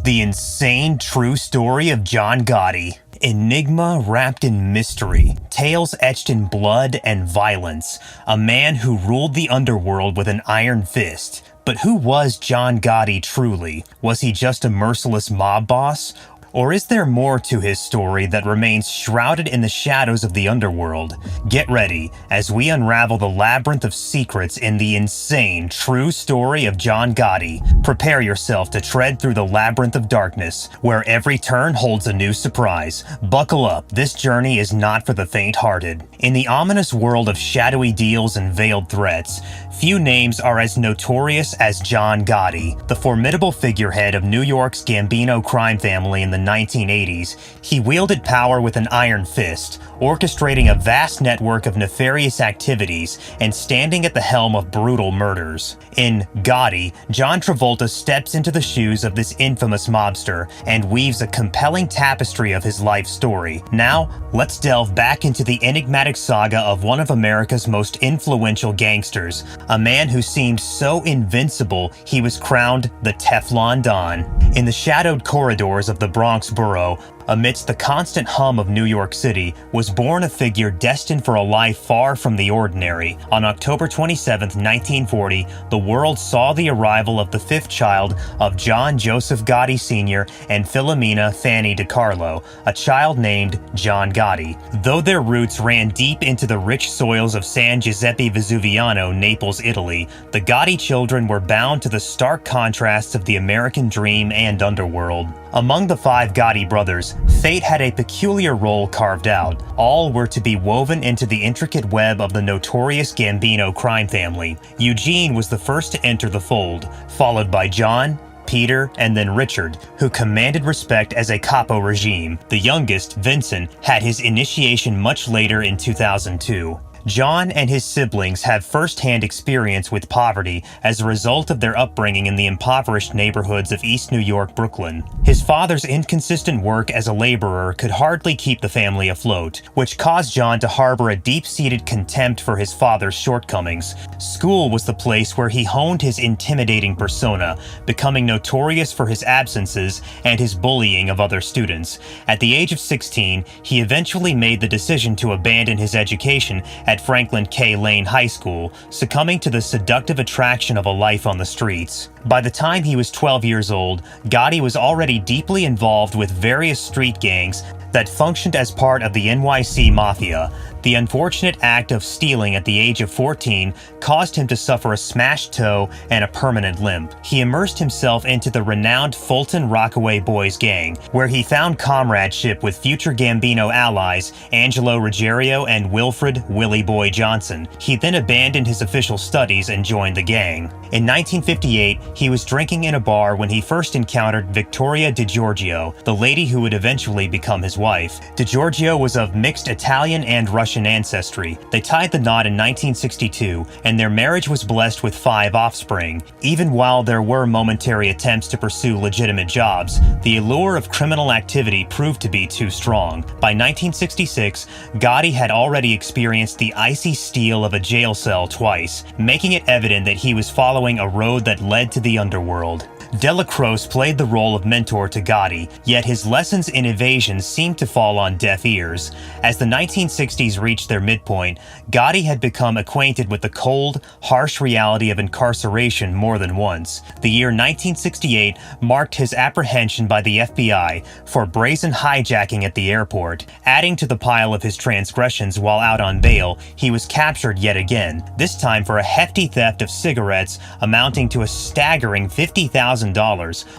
The insane true story of John Gotti. Enigma wrapped in mystery, tales etched in blood and violence, a man who ruled the underworld with an iron fist. But who was John Gotti truly? Was he just a merciless mob boss? Or is there more to his story that remains shrouded in the shadows of the underworld? Get ready as we unravel the labyrinth of secrets in the insane true story of John Gotti. Prepare yourself to tread through the labyrinth of darkness, where every turn holds a new surprise. Buckle up, this journey is not for the faint-hearted. In the ominous world of shadowy deals and veiled threats, few names are as notorious as John Gotti, the formidable figurehead of New York's Gambino crime family in the 1980s. He wielded power with an iron fist, orchestrating a vast network of nefarious activities and standing at the helm of brutal murders. In Gotti, John Travolta steps into the shoes of this infamous mobster and weaves a compelling tapestry of his life story. Now, let's delve back into the enigmatic saga of one of America's most influential gangsters, a man who seemed so invincible he was crowned the Teflon Don. In the shadowed corridors of the Bronx borough, amidst the constant hum of New York City, was born a figure destined for a life far from the ordinary. On October 27, 1940, the world saw the arrival of the fifth child of John Joseph Gotti Sr. and Philomena Fanny DiCarlo, a child named John Gotti. Though their roots ran deep into the rich soils of San Giuseppe Vesuviano, Naples, Italy, the Gotti children were bound to the stark contrasts of the American dream and underworld. Among the five Gotti brothers, fate had a peculiar role carved out. All were to be woven into the intricate web of the notorious Gambino crime family. Eugene was the first to enter the fold, followed by John, Peter, and then Richard, who commanded respect as a capo regime. The youngest, Vincent, had his initiation much later in 2002. John and his siblings have first-hand experience with poverty as a result of their upbringing in the impoverished neighborhoods of East New York, Brooklyn. His father's inconsistent work as a laborer could hardly keep the family afloat, which caused John to harbor a deep-seated contempt for his father's shortcomings. School was the place where he honed his intimidating persona, becoming notorious for his absences and his bullying of other students. At the age of 16, he eventually made the decision to abandon his education at Franklin K. Lane High School, succumbing to the seductive attraction of a life on the streets. By the time he was 12 years old, Gotti was already deeply involved with various street gangs that functioned as part of the NYC Mafia. The unfortunate act of stealing at the age of 14 caused him to suffer a smashed toe and a permanent limp. He immersed himself into the renowned Fulton Rockaway Boys gang, where he found comradeship with future Gambino allies Angelo Ruggiero and Wilfred Willie Boy Johnson. He then abandoned his official studies and joined the gang. In 1958, he was drinking in a bar when he first encountered Victoria DiGiorgio, the lady who would eventually become his wife. DiGiorgio was of mixed Italian and Russian ancestry. They tied the knot in 1962, and their marriage was blessed with 5 offspring. Even while there were momentary attempts to pursue legitimate jobs, the allure of criminal activity proved to be too strong. By 1966, Gotti had already experienced the icy steel of a jail cell twice, making it evident that he was following a road that led to the underworld. Delacroix played the role of mentor to Gotti, yet his lessons in evasion seemed to fall on deaf ears. As the 1960s reached their midpoint, Gotti had become acquainted with the cold, harsh reality of incarceration more than once. The year 1968 marked his apprehension by the FBI for brazen hijacking at the airport. Adding to the pile of his transgressions while out on bail, he was captured yet again, this time for a hefty theft of cigarettes amounting to a staggering $50,000,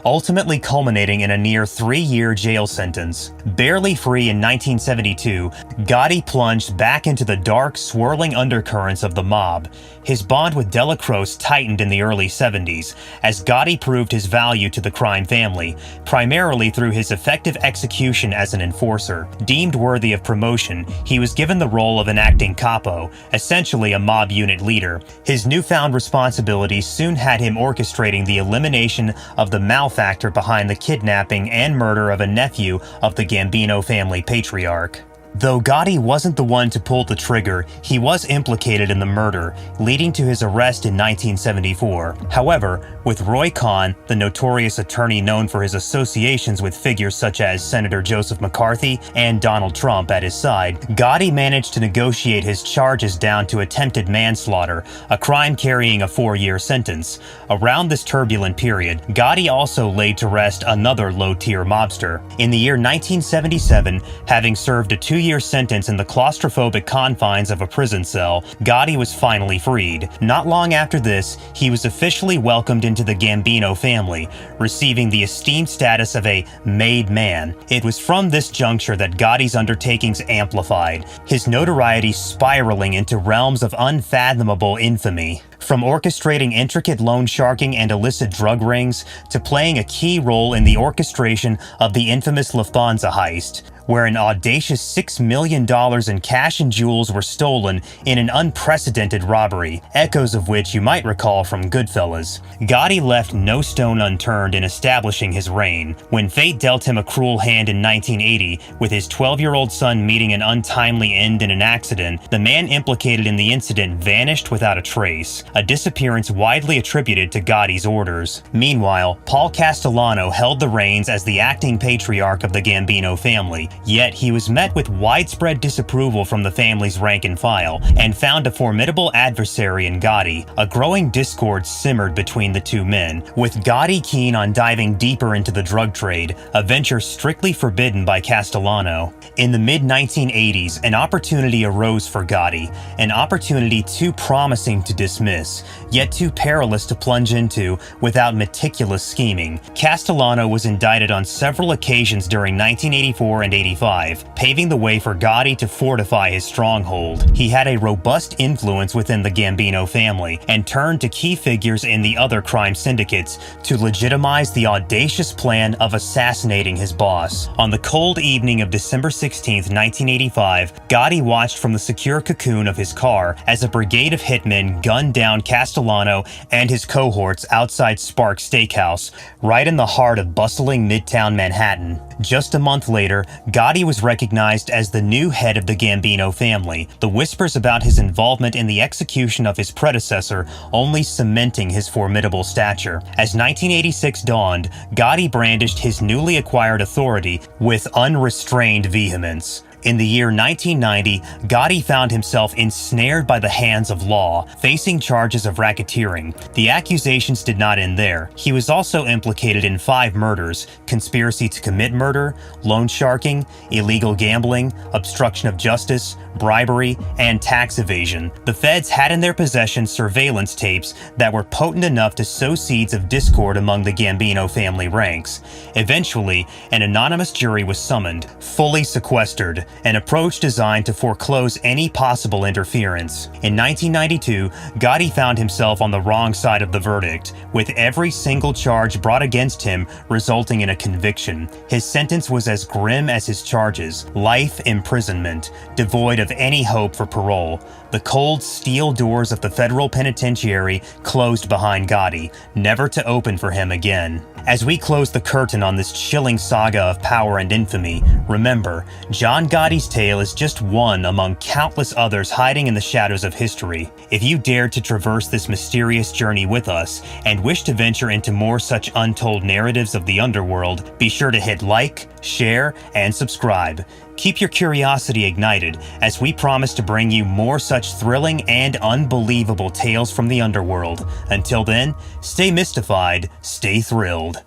ultimately culminating in a near 3-year jail sentence. Barely free in 1972, Gotti plunged back into the dark, swirling undercurrents of the mob. His bond with Delacroix tightened in the early 70s, as Gotti proved his value to the crime family, primarily through his effective execution as an enforcer. Deemed worthy of promotion, he was given the role of an acting capo, essentially a mob unit leader. His newfound responsibilities soon had him orchestrating the elimination of the malefactor behind the kidnapping and murder of a nephew of the Gambino family patriarch. Though Gotti wasn't the one to pull the trigger, he was implicated in the murder, leading to his arrest in 1974. However, with Roy Cohn, the notorious attorney known for his associations with figures such as Senator Joseph McCarthy and Donald Trump at his side, Gotti managed to negotiate his charges down to attempted manslaughter, a crime carrying a 4-year sentence. Around this turbulent period, Gotti also laid to rest another low-tier mobster. In the year 1977, having served a 2-year sentence in the claustrophobic confines of a prison cell, Gotti was finally freed. Not long after this, he was officially welcomed into the Gambino family, receiving the esteemed status of a made man. It was from this juncture that Gotti's undertakings amplified, his notoriety spiraling into realms of unfathomable infamy. From orchestrating intricate loan sharking and illicit drug rings to playing a key role in the orchestration of the infamous Lufthansa heist, where an audacious $6 million in cash and jewels were stolen in an unprecedented robbery, echoes of which you might recall from Goodfellas. Gotti left no stone unturned in establishing his reign. When fate dealt him a cruel hand in 1980, with his 12-year-old son meeting an untimely end in an accident, the man implicated in the incident vanished without a trace, a disappearance widely attributed to Gotti's orders. Meanwhile, Paul Castellano held the reins as the acting patriarch of the Gambino family, yet he was met with widespread disapproval from the family's rank and file, and found a formidable adversary in Gotti. A growing discord simmered between the two men, with Gotti keen on diving deeper into the drug trade, a venture strictly forbidden by Castellano. In the mid-1980s, an opportunity arose for Gotti, an opportunity too promising to dismiss, yet too perilous to plunge into without meticulous scheming. Castellano was indicted on several occasions during 1984 and 85, paving the way for Gotti to fortify his stronghold. He had a robust influence within the Gambino family, and turned to key figures in the other crime syndicates to legitimize the audacious plan of assassinating his boss. On the cold evening of December 16, 1985, Gotti watched from the secure cocoon of his car as a brigade of hitmen gunned down Castellano and his cohorts outside Spark Steakhouse, right in the heart of bustling Midtown Manhattan. Just a month later, Gotti was recognized as the new head of the Gambino family, the whispers about his involvement in the execution of his predecessor only cementing his formidable stature. As 1986 dawned, Gotti brandished his newly acquired authority with unrestrained vehemence. In the year 1990, Gotti found himself ensnared by the hands of law, facing charges of racketeering. The accusations did not end there. He was also implicated in 5 murders: conspiracy to commit murder, loan sharking, illegal gambling, obstruction of justice, bribery, and tax evasion. The feds had in their possession surveillance tapes that were potent enough to sow seeds of discord among the Gambino family ranks. Eventually, an anonymous jury was summoned, fully sequestered, an approach designed to foreclose any possible interference. In 1992, Gotti found himself on the wrong side of the verdict, with every single charge brought against him resulting in a conviction. His sentence was as grim as his charges: life imprisonment, devoid of any hope for parole. The cold steel doors of the federal penitentiary closed behind Gotti, never to open for him again. As we close the curtain on this chilling saga of power and infamy, remember, John Gotti's tale is just one among countless others hiding in the shadows of history. If you dared to traverse this mysterious journey with us and wish to venture into more such untold narratives of the underworld, be sure to hit like, share, and subscribe. Keep your curiosity ignited as we promise to bring you more such thrilling and unbelievable tales from the underworld. Until then, stay mystified, stay thrilled.